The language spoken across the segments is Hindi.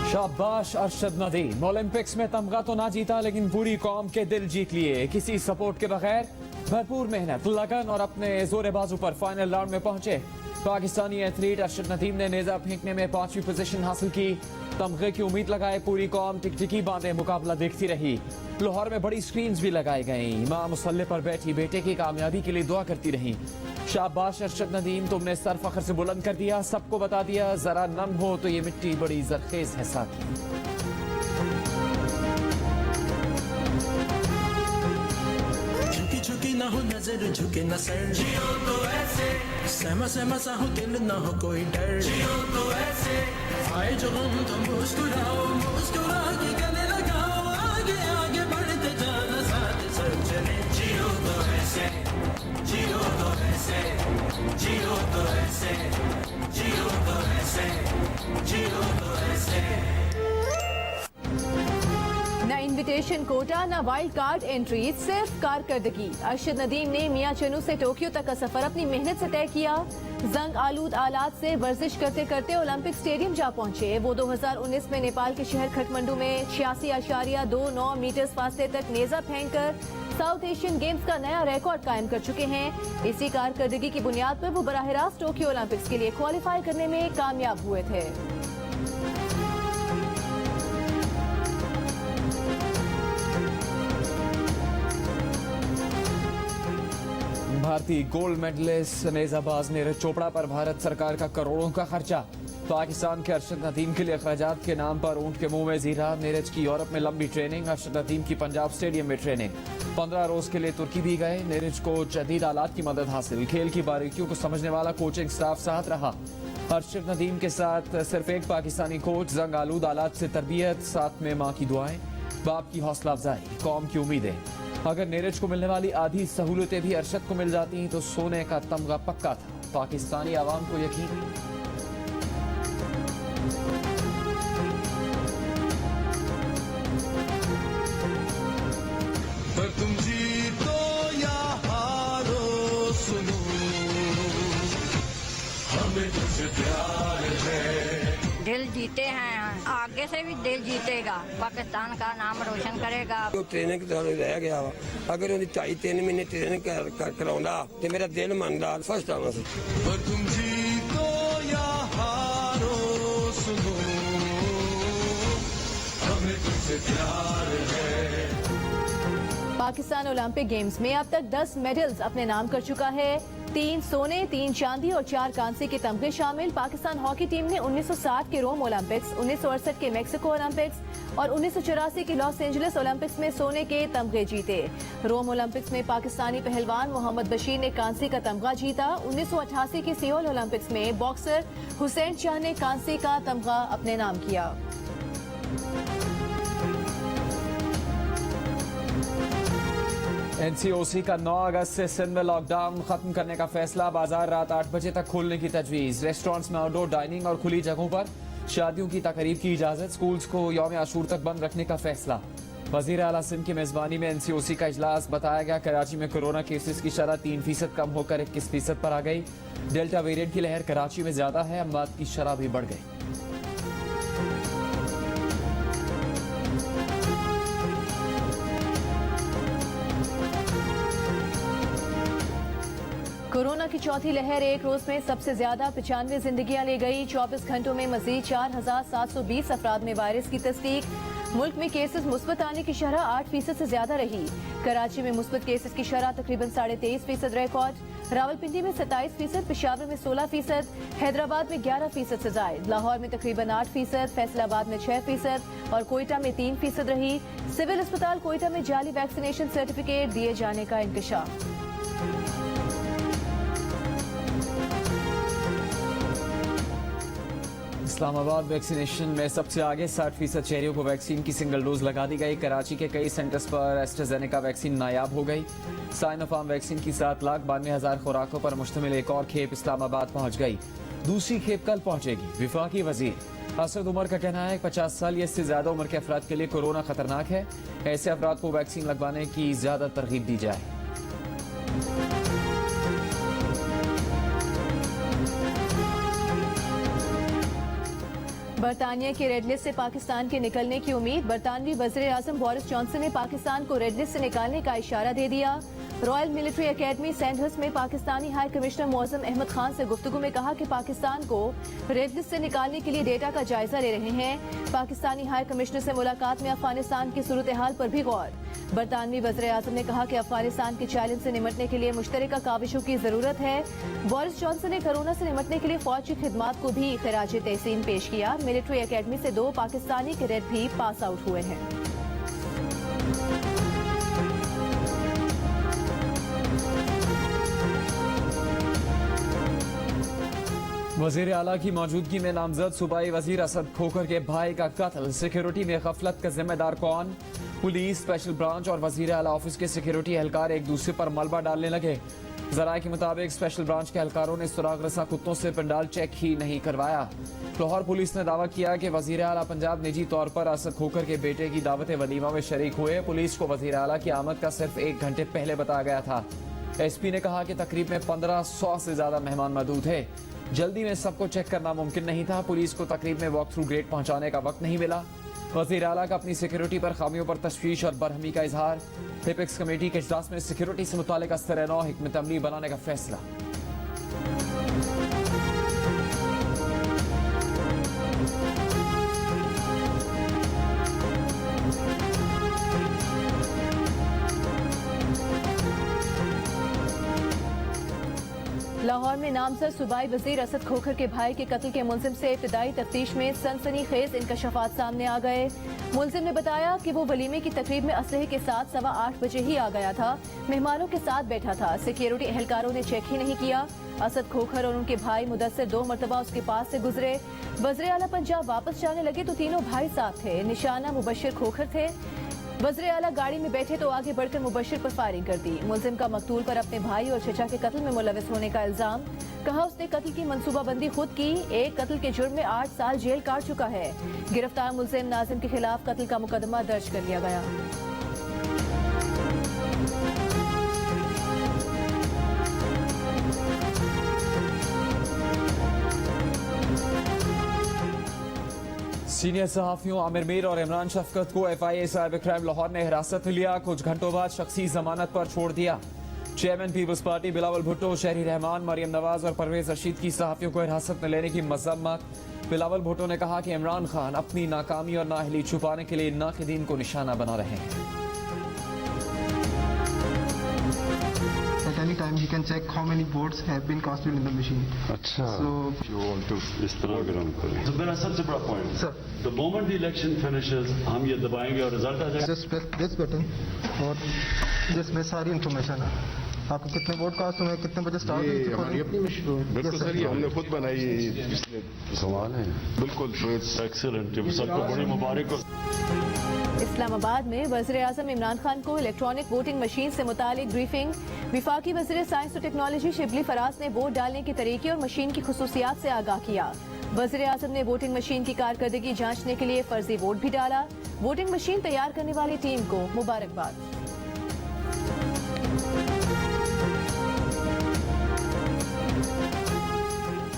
शाबाश अरशद नदीम, ओलंपिक्स में तमगा तो ना जीता लेकिन पूरी कौम के दिल जीत लिए। किसी सपोर्ट के बगैर भरपूर मेहनत, लगन और अपने जोरे बाजू पर फाइनल राउंड में पहुंचे। पाकिस्तानी एथलीट अरशद नदीम ने नेजा फेंकने में 5वीं पोजीशन हासिल की। तमगे की उम्मीद लगाए पूरी कौम टिकटिकी बांधे मुकाबला देखती रही। लाहौर में बड़ी स्क्रीन्स भी लगाई गईं। मां मुसल्ले पर बैठी बेटे की कामयाबी के लिए दुआ करती रही। शाबाश अरशद नदीम, तुमने सर फख्र से बुलंद कर दिया, सबको बता दिया जरा नम हो तो ये मिट्टी बड़ी जरखेज है साथी। झुकी झुकी ना हो नजर, झुके न सर, जियो तो ऐसे। सहमा सहमा सा हो दिल, ना हो कोई डर, जियो तो ऐसे। आए जो हम तो मुस्कुराओ, मुस्कुरा के गले लगाओ, आगे आगे बढ़ते जाना, साथ सर चले। जियो तो ऐसे, जियो तो ऐसे, जियो तो ऐसे, जियो तो ऐसे, जियो तो ऐसे। न इनविटेशन कोटा, न वाइल्ड कार्ड एंट्री, सिर्फ कारकर्दगी। अरशद नदीम ने मियां चनू से टोक्यो तक का सफर अपनी मेहनत से तय किया। जंग आलूद आलात से वर्जिश करते करते ओलंपिक स्टेडियम जा पहुंचे। वो 2019 में नेपाल के शहर खटमंडू में 86.29 मीटर्स फासले तक नेजा फेंककर साउथ एशियन गेम्स का नया रिकॉर्ड कायम कर चुके हैं। इसी कारकर्दगी की बुनियाद पर वो बराह रास्त टोक्यो ओलंपिक्स के लिए क्वालिफाई करने में कामयाब हुए थे। भारतीय गोल्ड मेडलिस्ट नेजाबाज नीरज चोपड़ा पर भारत सरकार का करोड़ों का खर्चा। पाकिस्तान के अरशद नदीम के लिए अखराजात के नाम पर ऊंट के मुंह में जीरा। नीरज की यूरोप में लंबी ट्रेनिंग, अरशद नदीम की पंजाब स्टेडियम में ट्रेनिंग। 15 रोज के लिए तुर्की भी गए। नीरज को जदीद आलात की मदद हासिल। खेल की बारीकियों को समझने वाला कोचिंग स्टाफ साथ रहा। अरशद नदीम के साथ सिर्फ एक पाकिस्तानी कोच। जंग आलूद आलात से तरबियत, साथ में माँ की दुआएं, बाप की हौसला अफजाई, कौम की उम्मीदें। अगर नीरज को मिलने वाली आधी सहूलतें भी अरशद को मिल जाती तो सोने का तमगा पक्का था। पाकिस्तानी आवाम को यकीन। पर तुम जीतो या हारो सुनो, हमें तुझसे प्यार है। दिल जीते हैं, आगे से भी दिल जीतेगा, पाकिस्तान का नाम रोशन करेगा। जो ट्रेनिंग रह गया वा, अगर उन्हें 2.5-3 महीने ट्रेनिंग कराਉਂਦਾ तो मेरा दिल मंगदा फर्स्ट आना सी। पर तुम जीतो या हारो सुनो, हमें तुझसे प्यार है। पाकिस्तान ओलंपिक गेम्स में अब तक 10 मेडल्स अपने नाम कर चुका है। 3 सोने, 3 चांदी और 4 कांसे के तमगे शामिल। पाकिस्तान हॉकी टीम ने 1960 के रोम ओलंपिक्स, 1968 के मेक्सिको ओलंपिक्स और 1984 के लॉस एंजलिस ओलंपिक्स में सोने के तमगे जीते। रोम ओलंपिक्स में पाकिस्तानी पहलवान मोहम्मद बशीर ने कांसे का तमगा जीता। 1988 के सियोल ओलंपिक्स में बॉक्सर हुसैन शाह ने कांसे का तमगा अपने नाम किया। एनसीओसी का 9 अगस्त से सिंध में लॉकडाउन खत्म करने का फैसला। बाजार रात 8 बजे तक खोलने की तजवीज। रेस्टोरेंट्स में आउटडोर डाइनिंग और खुली जगहों पर शादियों की तकरीब की इजाजत। स्कूल्स को यौम आशूर तक बंद रखने का फैसला। वजीर आला सिंध की मेजबानी में एनसीओसी का इजलास। बताया गया कराची में कोरोना केसेस की शरह 3% कम होकर 21% पर आ गई। डेल्टा वेरिएंट की लहर कराची में ज्यादा है, अमवात की शरह भी बढ़ गई। कोरोना की चौथी लहर एक रोज में सबसे ज्यादा 95 जिंदगियां ले गई। 24 घंटों में मजीद 4,720 अफराद में वायरस की तस्दीक। मुल्क में केसेस मुस्बत आने की शरह 8% से ज्यादा रही। कराची में मुस्बत केसेस की शरह तकरीबन 23.5% रिकॉर्ड। रावलपिंडी में 27%, पेशावर में 16%, हैदराबाद में 11% से जायद, लाहौर में तकरीबन 8%, फैसलाबाद में 6% और कोयटा में 3% रही। सिविल अस्पताल कोयटा में जाली वैक्सीनेशन सर्टिफिकेट दिए जाने का इंकशाफ। इस्लामाबाद वैक्सीनेशन में सबसे आगे। 60% शहरियों को वैक्सीन की सिंगल डोज लगा दी गई। कराची के कई सेंटर्स पर एस्ट्राजेनेका वैक्सीन नायाब हो गई। साइनोफार्म वैक्सीन की 7,92,000 खुराकों पर मुश्तमिल एक और खेप इस्लामाबाद पहुंच गई। दूसरी खेप कल पहुंचेगी। विफाकी वजीर असद उमर का कहना है 50 साल या इससे ज्यादा उम्र के अफराद के लिए कोरोना खतरनाक है। ऐसे अफराद को वैक्सीन लगवाने की ज्यादा तरगीब दी जाए। बरतानिया के रेड लिस्ट से पाकिस्तान के निकलने की उम्मीद। बरतानवी वज़ीर आज़म बोरिस जॉनसन ने पाकिस्तान को रेड लिस्ट से निकालने का इशारा दे दिया। रॉयल मिलिट्री एकेडमी सैंडहर्स्ट में पाकिस्तानी हाई कमिश्नर मौज़म अहमद खान से गुफ्तगू में कहा कि पाकिस्तान को रेड लिस्ट से निकालने के लिए डेटा का जायजा ले रहे हैं। पाकिस्तानी हाई कमिश्नर से मुलाकात में अफगानिस्तान की सूरत हाल पर भी गौर। बरतानवी वज़ीर आज़म ने कहा कि अफगानिस्तान के चैलेंज से निमटने के लिए मुश्तरका काविशों की जरूरत है। बोरिस जॉनसन ने कोरोना से निमटने के लिए फौज की खिदमात को भी खिराज तहसीन पेश किया। मिलिट्री एकेडमी से 2 पाकिस्तानी कैडेट भी पास आउट हुए हैं। वजीर आला की मौजूदगी में नामजद सूबाई वजीर असद खोखर के भाई का कत्ल। सिक्योरिटी में गफलत का जिम्मेदार कौन? पुलिस, स्पेशल ब्रांच और वजीर आला ऑफिस के सिक्योरिटी एहलकार एक दूसरे पर मलबा डालने लगे। जराये के मुताबिक स्पेशल ब्रांच के एहलकारों ने सुराग रसा कुत्तों से पंडाल चेक ही नहीं करवाया। लाहौर पुलिस ने दावा किया कि वजीर आला पंजाब निजी तौर पर असद खोखर के बेटे की दावत वलीमा में शरीक हुए। पुलिस को वजीर आला की आमद का सिर्फ 1 घंटे पहले बताया गया था। SP ने कहा कि तकरीब में 1500 से ज्यादा मेहमान मौजूद थे। जल्दी में सबको चेक करना मुमकिन नहीं था। पुलिस को तकरीब में वॉक थ्रू ग्रेड पहुंचाने का वक्त नहीं मिला। वज़ीर आला का अपनी सिक्योरिटी पर खामियों पर तशवीश और बरहमी का इजहार। हिपेक्स कमेटी के इजलास में सिक्योरिटी से मुतालिक अस्तर-ए-नौ हिकमत अमली बनाने का फैसला। लाहौर में नामजद सूबाई वजीर असद खोखर के भाई के कत्ल के मुलजिम से इब्तदाई तफ्तीश में सनसनीखेज इंकशाफात सामने आ गए। मुलजिम ने बताया कि वो वलीमे की तकरीब में असलहे के साथ 8:15 बजे ही आ गया था। मेहमानों के साथ बैठा था। सिक्योरिटी एहलकारों ने चेक ही नहीं किया। असद खोखर और उनके भाई मुदस्सिर 2 मरतबा उसके पास से गुजरे। वज़ीर आला पंजाब वापस जाने लगे तो तीनों भाई साथ थे। निशाना मुबशिर खोखर थे। वज़ीर आला गाड़ी में बैठे तो आगे बढ़कर मुबशिर पर फायरिंग कर दी। मुलजिम का मकतूल पर अपने भाई और चचा के कत्ल में मुलविस होने का इल्जाम। कहा उसने कत्ल की मंसूबाबंदी खुद की। एक कत्ल के जुर्म में 8 साल जेल काट चुका है। गिरफ्तार मुलजिम नाजिम के खिलाफ कत्ल का मुकदमा दर्ज कर लिया गया। सीनियर सहाफियों आमिर मीर और इमरान शफकत को FIA साइबर क्राइम लाहौर ने हिरासत में लिया। कुछ घंटों बाद शख्सी जमानत पर छोड़ दिया। Chairman peoples party Bilawal Bhutto, Sherry Rehman, Maryam Nawaz और परवेज रशीद की सहाफियों को हिरासत में लेने की मजम्मत। बिलावल भुट्टो ने कहा कि इमरान खान अपनी नाकामी और नाअहली छुपाने के लिए नाक़िदीन को निशाना बना रहे हैं। At any time he can check how many votes have been casted in the machine. अच्छा So you want to इस तरह ग्राम करें तो मेरा सबसे बड़ा point Sir. the moment the election finishes हम ये दबाएंगे और रिजल्ट आ जाएगा just press this button और जिसमें सारी इंफॉर्मेशन है। आपको कितने वोट कास्ट हुए, कितने बजे स्टार्ट हुई थी हमारी अपनी मशीन बिल्कुल सर, ये हमने खुद बनाई है पिछले सवाल है बिल्कुल एक्सीलेंट सबको बड़ी मुबारक हो। इस्लामाबाद में वज़ीर आज़म इमरान खान को इलेक्ट्रॉनिक वोटिंग मशीन से मुतालिक ब्रीफिंग। विफाकी वज़ीर साइंस और टेक्नोलॉजी शिबली फराज ने वोट डालने के तरीके और मशीन की खुसूसियात से आगाह किया। वज़ीर आज़म ने वोटिंग मशीन की कारकर्दगी जांचने के लिए फर्जी वोट भी डाला। वोटिंग मशीन तैयार करने वाली टीम को मुबारकबाद।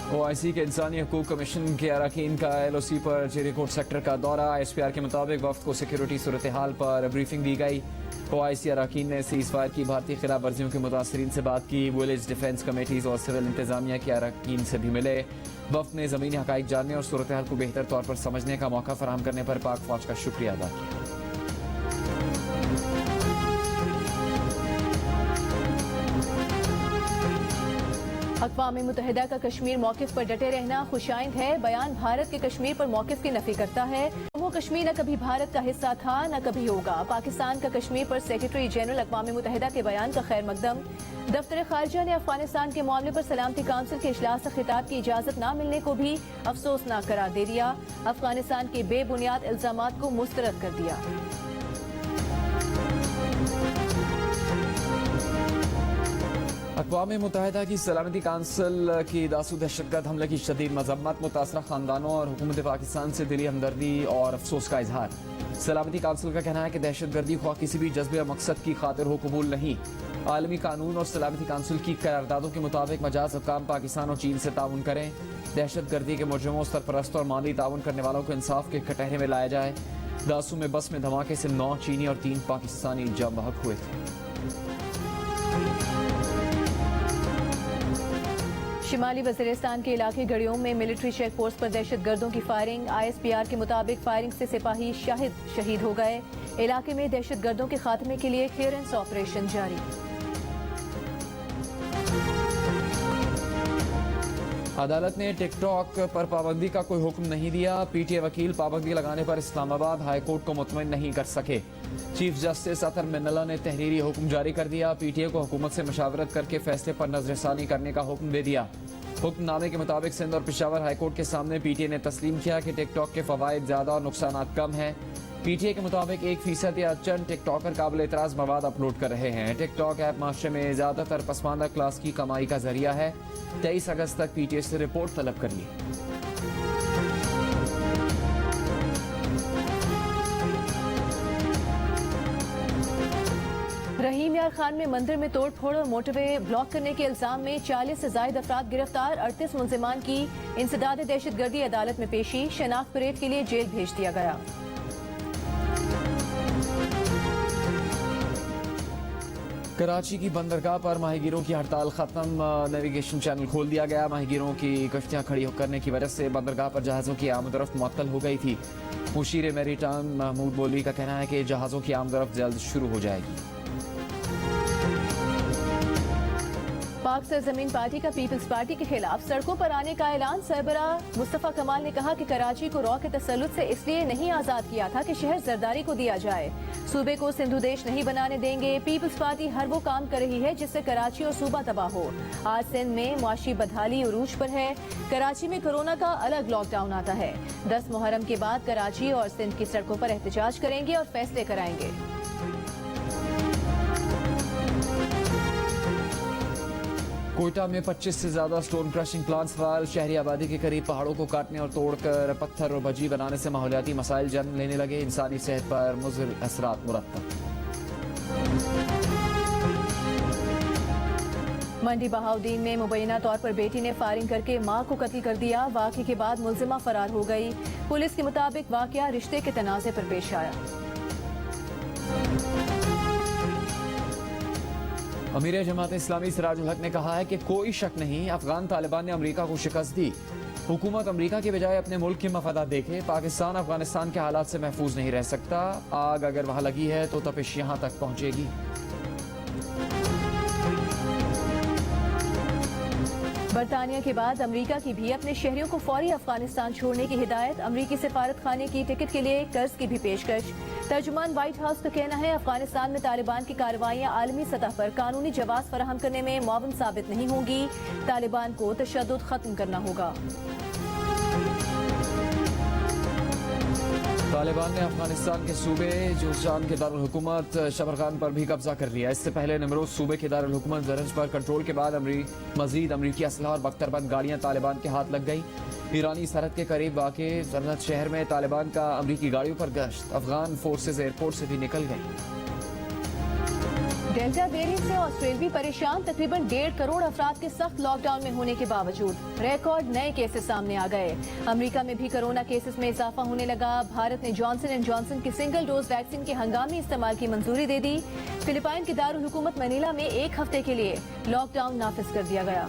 OIC के इंसानी हकूक कमीशन के अरकान का LOC पर जेरीकोट सेक्टर का दौरा। SPR के मुताबिक वफ्द को सिक्योरिटी सूरत हाल पर ब्रीफिंग दी गई। OIC अरकान ने सीज फायर की भारतीय खिलाफ वर्जियों के मुतासरीन से बात की। विलेज डिफेंस कमेटीज और सिविल इंतजामिया के अरकान से भी मिले। वफ्द ने ज़मीनी हकाइक जानने और सूरत हाल को बेहतर तौर पर समझने का मौका फराहम करने पर पाक फौज का शुक्रिया अदा किया। अक़वाम मुत्तहिदा का कश्मीर मौक़िफ़ पर डटे रहना खुशाइंद है। बयान भारत के कश्मीर पर मौक़िफ़ की नफी करता है। वो कश्मीर न कभी भारत का हिस्सा था न कभी होगा। पाकिस्तान का कश्मीर पर सेक्रेटरी जनरल अक़वाम मुत्तहिदा के बयान का खैर मकदम। दफ्तर खारजा ने अफगानिस्तान के मामले पर सलामती काउंसिल के इजलास से खिताब की इजाज़त न मिलने को भी अफसोसनाक करार दे दिया। अफगानिस्तान के बेबुनियाद इल्ज़ामात को मुस्तरद कर दिया। अक़वाम मुत्तहिदा की सलामती काउंसिल की दासू दहशतगर्द हमले की शदीद मजम्मत। मुतासरा खानदानों और हुकूमत पाकिस्तान से दिली हमदर्दी और अफसोस का इजहार। सलामती काउंसिल का कहना है कि दहशतगर्दी ख्वाह किसी भी जज्बे और मकसद की खातिर हो कबूल नहीं। आलमी कानून और सलामती काउंसिल की करारदादों के मुताबिक मजाज हुक्काम पाकिस्तान और चीन से ताउन करें। दहशतगर्दी के मुजरिमों, सरपरस्त और माली ताउन करने वालों को इंसाफ के कटहरे में लाया जाए। दासू में बस में धमाके से 9 चीनी और 3 पाकिस्तानी जाम बहक हुए थे। शिमाली वजीरिस्तान के इलाके गड़ियों में मिलिट्री चेक पोस्ट पर दहशतगर्दों की फायरिंग। ISPR के मुताबिक फायरिंग से सिपाही शाहिद शहीद हो गए। इलाके में दहशतगर्दों के खात्मे के लिए क्लियरेंस ऑपरेशन जारी। अदालत ने टिकटॉक पर पाबंदी का कोई हुक्म नहीं दिया। PTA वकील पाबंदी लगाने पर इस्लामाबाद हाई कोर्ट को मुतमईन नहीं कर सके। चीफ जस्टिस अतर मिन्नल्ला ने तहरीरी हुक्म जारी कर दिया। PTA को हुकूमत से मशावरत करके फैसले पर नजरसानी करने का हुक्म दे दिया। हुक्मनामे के मुताबिक सिंध और पेशावर हाई कोर्ट के सामने PTA ने तस्लीम किया कि टिकटॉक के फवायद ज्यादा और नुकसान कम हैं। PTA के मुताबिक 1% या चंद टिकटॉकर काबिल एतराज मवाद अपलोड कर रहे हैं। टिकटॉक ऐप माशरे में ज्यादातर पसमानदा क्लास की कमाई का जरिया है। 23 अगस्त तक PTA से रिपोर्ट तलब कर ली। रहीम यार खान में मंदिर में तोड़ फोड़ और मोटरवे ब्लॉक करने के इल्जाम में 40 से जायद अफराद गिरफ्तार। 38 मुलजिमान की इंसदाद दहशतगर्दी अदालत में पेशी। शनाख्त परेड के लिए जेल भेज दिया गया। कराची की बंदरगाह पर माहीगीरों की हड़ताल खत्म। नेविगेशन चैनल खोल दिया गया। माहीगीरों की कश्तियां खड़ी करने की वजह से बंदरगाह पर जहाज़ों की आमदरफ्त मुअत्तल हो गई थी। मुशीर मैरीटाइम महमूद बोली का कहना है कि जहाज़ों की आमदरफ्त जल्द शुरू हो जाएगी। पाक सरजमीन पार्टी का पीपल्स पार्टी के खिलाफ सड़कों पर आने का ऐलान। सरबरा मुस्तफा कमाल ने कहा कि कराची को रॉ के तसल्लुत से इसलिए नहीं आजाद किया था कि शहर जरदारी को दिया जाए। सूबे को सिंधु देश नहीं बनाने देंगे। पीपल्स पार्टी हर वो काम कर रही है जिससे कराची और सूबा तबाह हो। आज सिंध में मुआशी बदहाली उरूज पर है। कराची में कोरोना का अलग लॉकडाउन आता है। 10 मुहर्रम के बाद कराची और सिंध की सड़कों पर एहतजाज करेंगे और फैसले कराएंगे। कोयटा में 25 से ज्यादा स्टोन क्रशिंग प्लांट्स फाल। शहरी आबादी के करीब पहाड़ों को काटने और तोड़कर पत्थर और भजी बनाने से माहौलियाती मसाइल जन्म लेने लगे। इंसानी सेहत पर मुज़िर असरात मुरत्तब। मंडी बहाउद्दीन में मुबैना तौर पर बेटी ने फायरिंग करके मां को कत्ल कर दिया। वाक़े के बाद मुलजिमा फरार हो गई। पुलिस के मुताबिक वाक़या रिश्ते के तनाज़े पर पेश आया। अमीर जमात इस्लामी सिराजुल हक ने कहा है कि कोई शक नहीं अफगान तालिबान ने अमेरिका को शिकस्त दी। हुकूमत अमेरिका के बजाय अपने मुल्क के मफादात देखे। पाकिस्तान अफगानिस्तान के हालात से महफूज नहीं रह सकता। आग अगर वहां लगी है तो तपिश यहां तक पहुंचेगी। बरतानिया के बाद अमेरिका की भी अपने शहरियों को फौरी अफगानिस्तान छोड़ने की हिदायत। अमेरिकी सफारत खाने की टिकट के लिए कर्ज की भी पेशकश। तर्जुमान व्हाइट हाउस का कहना है अफगानिस्तान में तालिबान की कार्रवाइयां आलमी सतह पर कानूनी जवाब फराहम करने में मुआवन साबित नहीं होंगी। तालिबान को तशद्दुद खत्म करना होगा। तालिबान ने अफगानिस्तान के सूबे जोशान के दारुल हुकूमत शबरखान पर भी कब्जा कर लिया। इससे पहले निमरोज सूबे के दारुल हुकूमत जरंज पर कंट्रोल के बाद मजीद अमरीकी असलहा और बख्तरबंद गाड़ियां तालिबान के हाथ लग गई। ईरानी सरहद के करीब वाक़े जरनत शहर में तालिबान का अमरीकी गाड़ियों पर गश्त। अफगान फोर्सेज एयरपोर्ट से भी निकल गई। डेल्टा वेरिएंट से ऑस्ट्रेलिया भी परेशान। तकरीबन 1.5 करोड़ अफराद के सख्त लॉकडाउन में होने के बावजूद रिकॉर्ड नए केसेस सामने आ गए। अमेरिका में भी कोरोना केसेस में इजाफा होने लगा। भारत ने जॉनसन एंड जॉनसन की सिंगल डोज वैक्सीन के हंगामी इस्तेमाल की मंजूरी दे दी। फिलिपाइन के दारुल हुकूमत मनीला में 1 हफ्ते के लिए लॉकडाउन नाफिज कर दिया गया।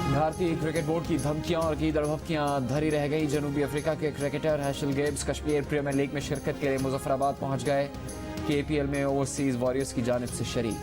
भारतीय क्रिकेट बोर्ड की धमकियां और की दड़भक्कियां धरी रह गई। जनूबी अफ्रीका के क्रिकेटर हैशल गेब्स कश्मीर प्रीमियर लीग में शिरकत के लिए मुजफ्फराबाद पहुंच गए। KPL में ओवरसीज वॉरियर्स की जानिब से शरीक।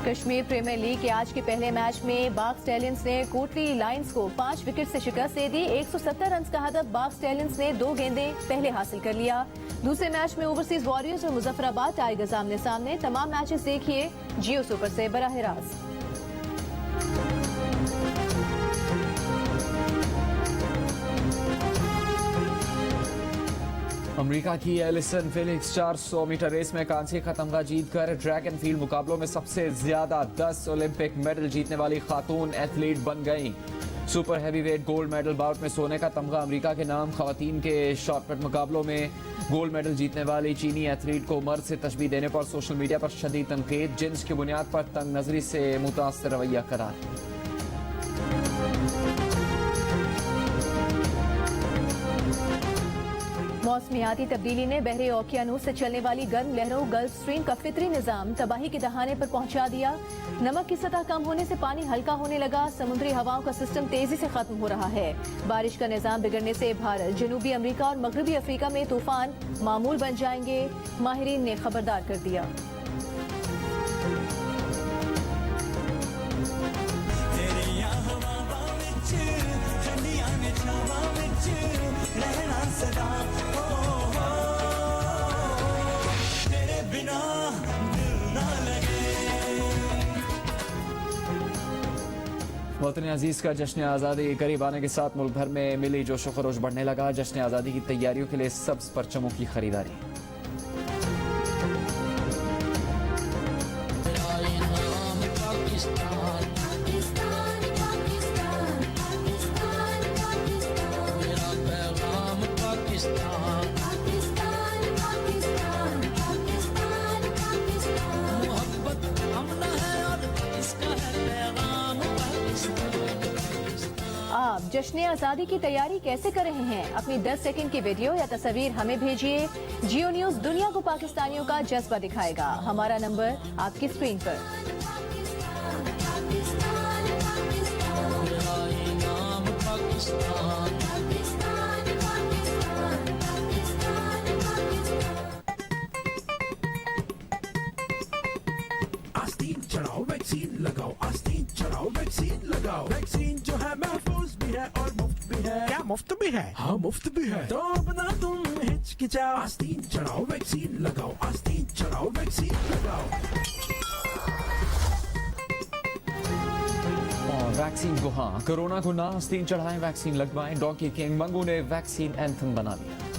कश्मीर प्रीमियर लीग के आज के पहले मैच में बाग स्टैलियंस ने कोटली लायंस को 5 विकेट से शिकस्त दे दी। 170 रन का हदफ बाग स्टैलियंस ने 2 गेंदें पहले हासिल कर लिया। दूसरे मैच में ओवरसीज वॉरियर्स और मुजफ्फराबाद टाइगर्स आमने सामने। तमाम मैचेस देखिए जियो सुपर से बराह रास्त। अमेरिका की एलिसन फेलिक्स 400 मीटर रेस में कांसे का तमगा जीतकर ट्रैक एंड फील्ड मुकाबलों में सबसे ज्यादा 10 ओलंपिक मेडल जीतने वाली खातून एथलीट बन गईं। Super heavyweight gold medal bout में सोने का तमगा अमेरिका के नाम। खवातीन के शॉटपुट मुकाबलों में गोल्ड मेडल जीतने वाली चीनी एथलीट को मर्द से तशबीह देने पर सोशल मीडिया पर शदीद तनकीद। जिन्स की बुनियाद पर तंग नजरी से मुतासर रवैया करार। मौसमियाती तब्दीली ने बहरे ओकियानूस से चलने वाली गर्म लहरों गल्फ स्ट्रीम का फितरी निजाम तबाही के दहाने पर पहुंचा दिया। नमक की सतह कम होने से पानी हल्का होने लगा। समुद्री हवाओं का सिस्टम तेजी से खत्म हो रहा है। बारिश का निजाम बिगड़ने से भारत, जनूबी अमेरिका और मगरबी अफ्रीका में तूफान मामूल बन जाएंगे। माहिरीन ने खबरदार कर दिया। वतन अजीज का जश्न आज़ादी करीब आने के साथ मुल्क भर में मिली जोशो खरोश बढ़ने लगा। जश्न आज़ादी की तैयारियों के लिए सब्ज परचमों की खरीदारी। आप जश्न आज़ादी की तैयारी कैसे कर रहे हैं? अपनी 10 सेकंड की वीडियो या तस्वीर हमें भेजिए। जियो न्यूज़ दुनिया को पाकिस्तानियों का जज्बा दिखाएगा। हमारा नंबर आपकी स्क्रीन पर। आस्तीन चढ़ाओ वैक्सीन लगाओ, आस्तीन चढ़ाओ वैक्सीन लगाओ। वैक्सीन जो है महफूज भी है और मुफ्त भी है। क्या मुफ्त भी है? हाँ मुफ्त भी है। तो अपना तुम हिचकिचाओ, आस्तीन चढ़ाओ वैक्सीन लगाओ, आस्तीन चढ़ाओ वैक्सीन लगाओ। और वैक्सीन को हाँ, कोरोना को ना, आस्तीन चढ़ाएं, वैक्सीन लगवाएं। डॉन्की किंग मंगू ने वैक्सीन एंथम बना दिया।